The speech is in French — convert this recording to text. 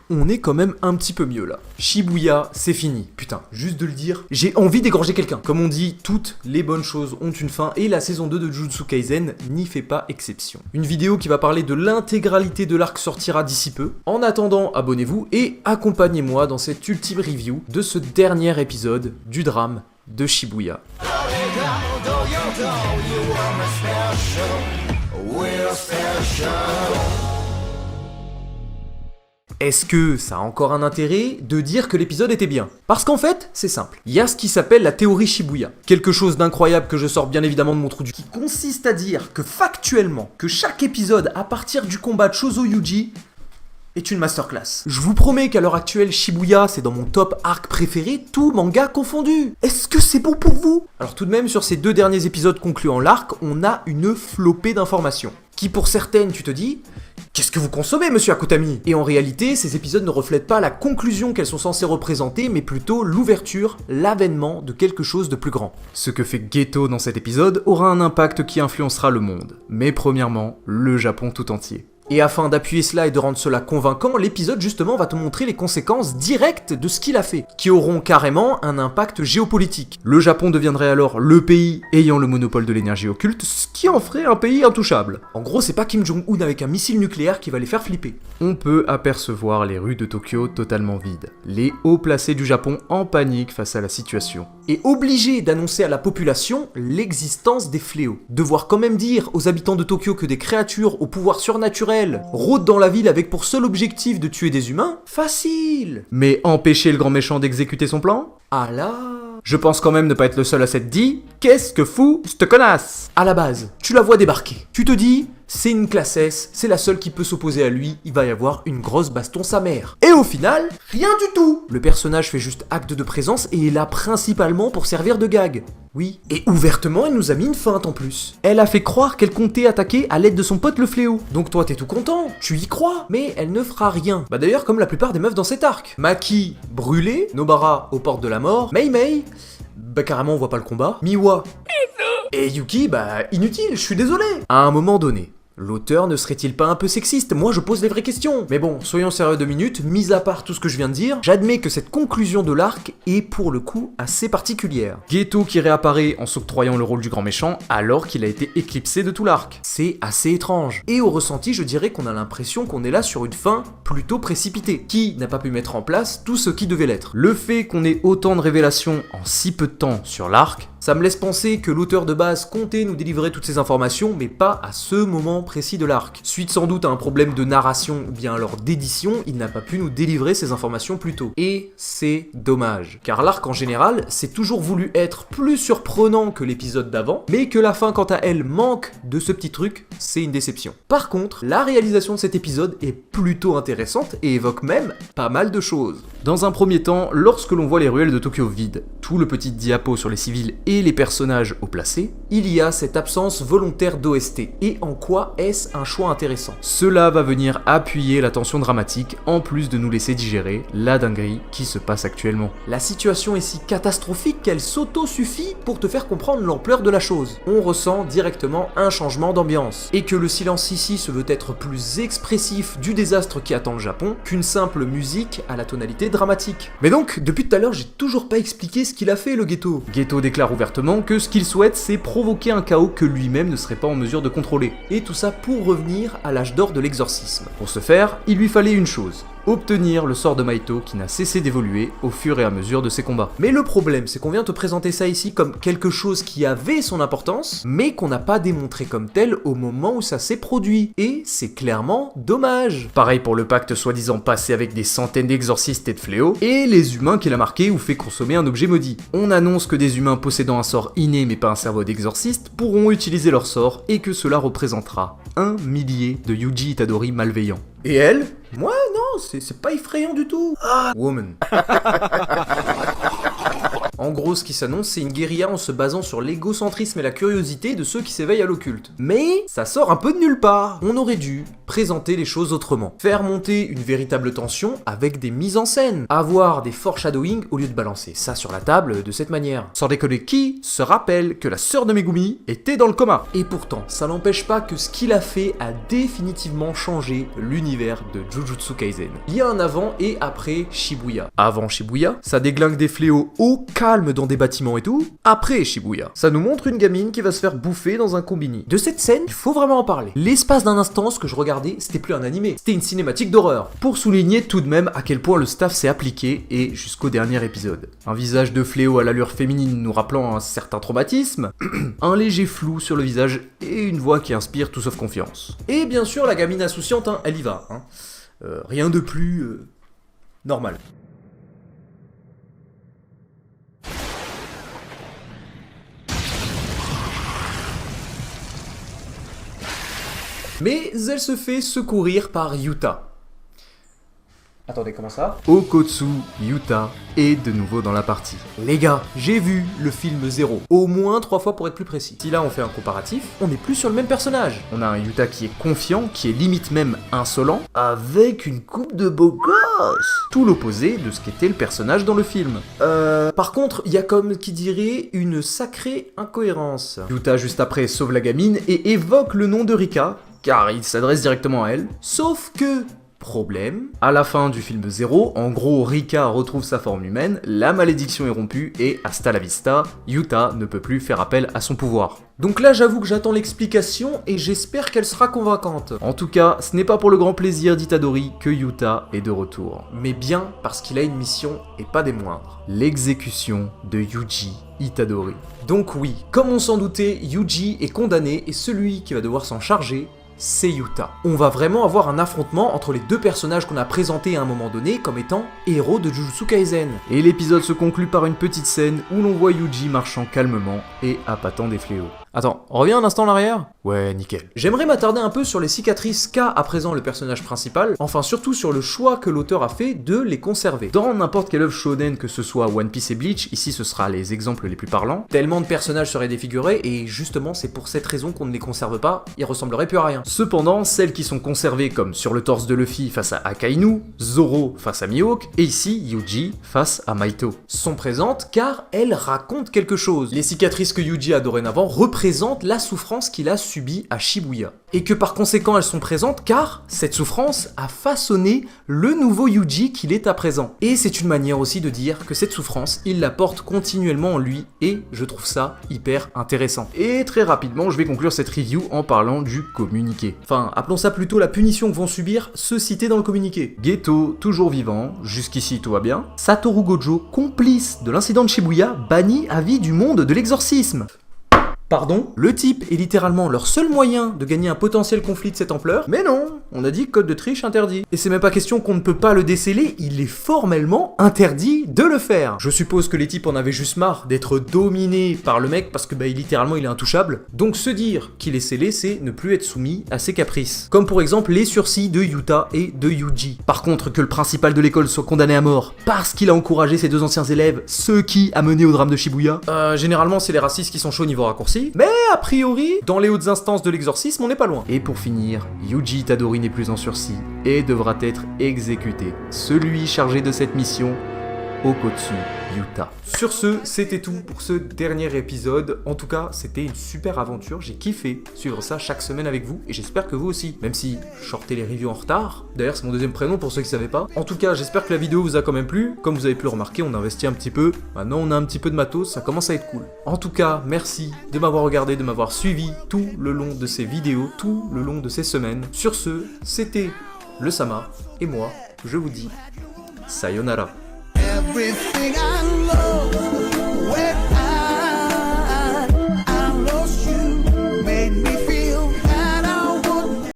on est quand même un petit peu mieux là. Shibuya, c'est fini. Putain, juste de le dire, j'ai envie d'égorger quelqu'un. Comme on dit, toutes les bonnes choses ont une fin et la saison 2 de Jujutsu Kaisen n'y fait pas exception. Une vidéo qui va parler de l'intégralité de l'arc sortira d'ici peu. En attendant, abonnez-vous et accompagnez-moi dans cette ultime review de ce dernier épisode du drame de Shibuya. Est-ce que ça a encore un intérêt de dire que l'épisode était bien? Parce qu'en fait, c'est simple. Il y a ce qui s'appelle la théorie Shibuya. Quelque chose d'incroyable que je sors bien évidemment de mon trou du qui consiste à dire que factuellement, que chaque épisode à partir du combat de Chozo Yuji est une masterclass. Je vous promets qu'à l'heure actuelle, Shibuya, c'est dans mon top arc préféré, tout manga confondu. Est-ce que c'est bon pour vous? Alors tout de même, sur ces 2 derniers épisodes concluant l'arc, on a une flopée d'informations. Qui pour certaines, tu te dis, qu'est-ce que vous consommez, monsieur Akutami? Et en réalité, ces épisodes ne reflètent pas la conclusion qu'elles sont censées représenter, mais plutôt l'ouverture, l'avènement de quelque chose de plus grand. Ce que fait Geto dans cet épisode aura un impact qui influencera le monde. Mais premièrement, le Japon tout entier. Et afin d'appuyer cela et de rendre cela convaincant, l'épisode justement va te montrer les conséquences directes de ce qu'il a fait, qui auront carrément un impact géopolitique. Le Japon deviendrait alors le pays ayant le monopole de l'énergie occulte, ce qui en ferait un pays intouchable. En gros, c'est pas Kim Jong-un avec un missile nucléaire qui va les faire flipper. On peut apercevoir les rues de Tokyo totalement vides, les hauts placés du Japon en panique face à la situation. Et obligés d'annoncer à la population l'existence des fléaux. Devoir quand même dire aux habitants de Tokyo que des créatures au pouvoir surnaturel rôdent dans la ville avec pour seul objectif de tuer des humains? Facile! Mais empêcher le grand méchant d'exécuter son plan? Ah là... Je pense quand même ne pas être le seul à s'être dit « Qu'est-ce que fout cette connasse ?» À la base, tu la vois débarquer. Tu te dis « C'est une classe S, c'est la seule qui peut s'opposer à lui, il va y avoir une grosse baston sa mère. » Et au final, rien du tout. Le personnage fait juste acte de présence et est là principalement pour servir de gag. Oui. Et ouvertement, elle nous a mis une feinte en plus. Elle a fait croire qu'elle comptait attaquer à l'aide de son pote le fléau. Donc toi t'es tout content, tu y crois, mais elle ne fera rien. Bah d'ailleurs comme la plupart des meufs dans cet arc. Maki, brûlée, Nobara aux portes de la mort, Mei Mei, bah carrément on voit pas le combat, Miwa et Yuki, bah inutile, je suis désolé. À un moment donné, l'auteur ne serait-il pas un peu sexiste? Moi je pose les vraies questions. Mais bon, soyons sérieux 2 minutes, mis à part tout ce que je viens de dire, j'admets que cette conclusion de l'arc est pour le coup assez particulière. Geto qui réapparaît en s'octroyant le rôle du grand méchant alors qu'il a été éclipsé de tout l'arc. C'est assez étrange. Et au ressenti, je dirais qu'on a l'impression qu'on est là sur une fin plutôt précipitée, qui n'a pas pu mettre en place tout ce qui devait l'être. Le fait qu'on ait autant de révélations en si peu de temps sur l'arc, ça me laisse penser que l'auteur de base comptait nous délivrer toutes ces informations, mais pas à ce moment précis de l'arc. Suite sans doute à un problème de narration ou bien alors d'édition, il n'a pas pu nous délivrer ces informations plus tôt. Et c'est dommage, car l'arc en général, c'est toujours voulu être plus surprenant que l'épisode d'avant, mais que la fin quant à elle manque de ce petit truc, c'est une déception. Par contre, la réalisation de cet épisode est plutôt intéressante et évoque même pas mal de choses. Dans un premier temps, lorsque l'on voit les ruelles de Tokyo vides, tout le petit diapo sur les civils et les personnages haut placés, il y a cette absence volontaire d'OST. Et en quoi est-ce un choix intéressant? Cela va venir appuyer la tension dramatique, en plus de nous laisser digérer la dinguerie qui se passe actuellement. La situation est si catastrophique qu'elle s'auto-suffit pour te faire comprendre l'ampleur de la chose. On ressent directement un changement d'ambiance. Et que le silence ici se veut être plus expressif du désastre qui attend le Japon qu'une simple musique à la tonalité dramatique. Mais donc, depuis tout à l'heure, j'ai toujours pas expliqué ce qu'il a fait, le Geto. Geto déclare ouvertement que ce qu'il souhaite, c'est provoquer un chaos que lui-même ne serait pas en mesure de contrôler. Et tout ça pour revenir à l'âge d'or de l'exorcisme. Pour ce faire, il lui fallait une chose: obtenir le sort de Maito qui n'a cessé d'évoluer au fur et à mesure de ses combats. Mais le problème, c'est qu'on vient te présenter ça ici comme quelque chose qui avait son importance, mais qu'on n'a pas démontré comme tel au moment où ça s'est produit. Et c'est clairement dommage. Pareil pour le pacte soi-disant passé avec des centaines d'exorcistes et de fléaux, et les humains qu'il a marqué ou fait consommer un objet maudit. On annonce que des humains possédant un sort inné mais pas un cerveau d'exorciste pourront utiliser leur sort et que cela représentera 1 millier de Yuji Itadori malveillants. Et elle? Moi, non, c'est pas effrayant du tout. Ah, woman. En gros, ce qui s'annonce, c'est une guérilla en se basant sur l'égocentrisme et la curiosité de ceux qui s'éveillent à l'occulte. Mais ça sort un peu de nulle part. On aurait dû présenter les choses autrement. Faire monter une véritable tension avec des mises en scène. Avoir des foreshadowing au lieu de balancer ça sur la table de cette manière. Sans déconner, qui se rappelle que la sœur de Megumi était dans le coma? Et pourtant, ça n'empêche pas que ce qu'il a fait a définitivement changé l'univers de Jujutsu Kaisen. Il y a un avant et après Shibuya. Avant Shibuya, ça déglingue des fléaux au calme dans des bâtiments et tout. Après Shibuya, ça nous montre une gamine qui va se faire bouffer dans un combini. De cette scène, il faut vraiment en parler. L'espace d'un instant, ce que je regardais, c'était plus un animé, c'était une cinématique d'horreur. Pour souligner tout de même à quel point le staff s'est appliqué et jusqu'au dernier épisode. Un visage de fléau à l'allure féminine nous rappelant un certain traumatisme, un léger flou sur le visage et une voix qui inspire tout sauf confiance. Et bien sûr, la gamine insouciante, hein, elle y va. Hein. Rien de plus normal. Mais elle se fait secourir par Yuta. Attendez, comment ça? Okotsu Yuta est de nouveau dans la partie. Les gars, j'ai vu le film 0, au moins 3 fois pour être plus précis. Si là on fait un comparatif, on n'est plus sur le même personnage. On a un Yuta qui est confiant, qui est limite même insolent, avec une coupe de beau gosse. Tout l'opposé de ce qu'était le personnage dans le film. Par contre, il y a comme qui dirait une sacrée incohérence. Yuta juste après sauve la gamine et évoque le nom de Rika, car il s'adresse directement à elle. Sauf que... problème, à la fin du film 0, en gros Rika retrouve sa forme humaine, la malédiction est rompue et hasta la vista, Yuta ne peut plus faire appel à son pouvoir. Donc là j'avoue que j'attends l'explication et j'espère qu'elle sera convaincante. En tout cas, ce n'est pas pour le grand plaisir d'Itadori que Yuta est de retour, mais bien parce qu'il a une mission et pas des moindres. L'exécution de Yuji Itadori. Donc oui, comme on s'en doutait, Yuji est condamné et celui qui va devoir s'en charger, c'est Yuta. On va vraiment avoir un affrontement entre les deux personnages qu'on a présentés à un moment donné comme étant héros de Jujutsu Kaisen. Et l'épisode se conclut par une petite scène où l'on voit Yuji marchant calmement et appâtant des fléaux. Attends, on revient un instant en arrière? Ouais, nickel. J'aimerais m'attarder un peu sur les cicatrices qu'a à présent le personnage principal, enfin surtout sur le choix que l'auteur a fait de les conserver. Dans n'importe quelle œuvre shonen, que ce soit One Piece et Bleach, ici ce sera les exemples les plus parlants, tellement de personnages seraient défigurés et justement c'est pour cette raison qu'on ne les conserve pas, ils ressembleraient plus à rien. Cependant, celles qui sont conservées comme sur le torse de Luffy face à Akainu, Zoro face à Mihawk, et ici Yuji face à Maito, sont présentes car elles racontent quelque chose. Les cicatrices que Yuji a dorénavant représentent la souffrance qu'il a subie à Shibuya. Et que par conséquent elles sont présentes car cette souffrance a façonné le nouveau Yuji qu'il est à présent. Et c'est une manière aussi de dire que cette souffrance, il la porte continuellement en lui et je trouve ça hyper intéressant. Et très rapidement, je vais conclure cette review en parlant du communiqué. Enfin, appelons ça plutôt la punition que vont subir ceux cités dans le communiqué. Geto, toujours vivant, jusqu'ici tout va bien. Satoru Gojo, complice de l'incident de Shibuya, banni à vie du monde de l'exorcisme. Pardon, le type est littéralement leur seul moyen de gagner un potentiel conflit de cette ampleur, mais non, on a dit code de triche interdit. Et c'est même pas question qu'on ne peut pas le déceler, il est formellement interdit de le faire. Je suppose que les types en avaient juste marre d'être dominés par le mec parce que littéralement il est intouchable. Donc se dire qu'il est scellé, c'est ne plus être soumis à ses caprices. Comme pour exemple les sursis de Yuta et de Yuji. Par contre, que le principal de l'école soit condamné à mort parce qu'il a encouragé ses deux anciens élèves, ce qui a mené au drame de Shibuya, généralement c'est les racistes qui sont chauds niveau raccourci. Mais a priori, dans les hautes instances de l'exorcisme, on n'est pas loin. Et pour finir, Yuji Itadori n'est plus en sursis et devra être exécuté. Celui chargé de cette mission, Okotsu Yuta. Sur ce, c'était tout pour ce dernier épisode. En tout cas, c'était une super aventure. J'ai kiffé suivre ça chaque semaine avec vous et j'espère que vous aussi. Même si je sortais les reviews en retard. D'ailleurs, c'est mon deuxième prénom pour ceux qui savaient pas. En tout cas, j'espère que la vidéo vous a quand même plu. Comme vous avez pu le remarquer, on investit un petit peu. Maintenant, on a un petit peu de matos. Ça commence à être cool. En tout cas, merci de m'avoir regardé, de m'avoir suivi tout le long de ces vidéos, tout le long de ces semaines. Sur ce, c'était le Sama. Et moi, je vous dis sayonara. Everything I love.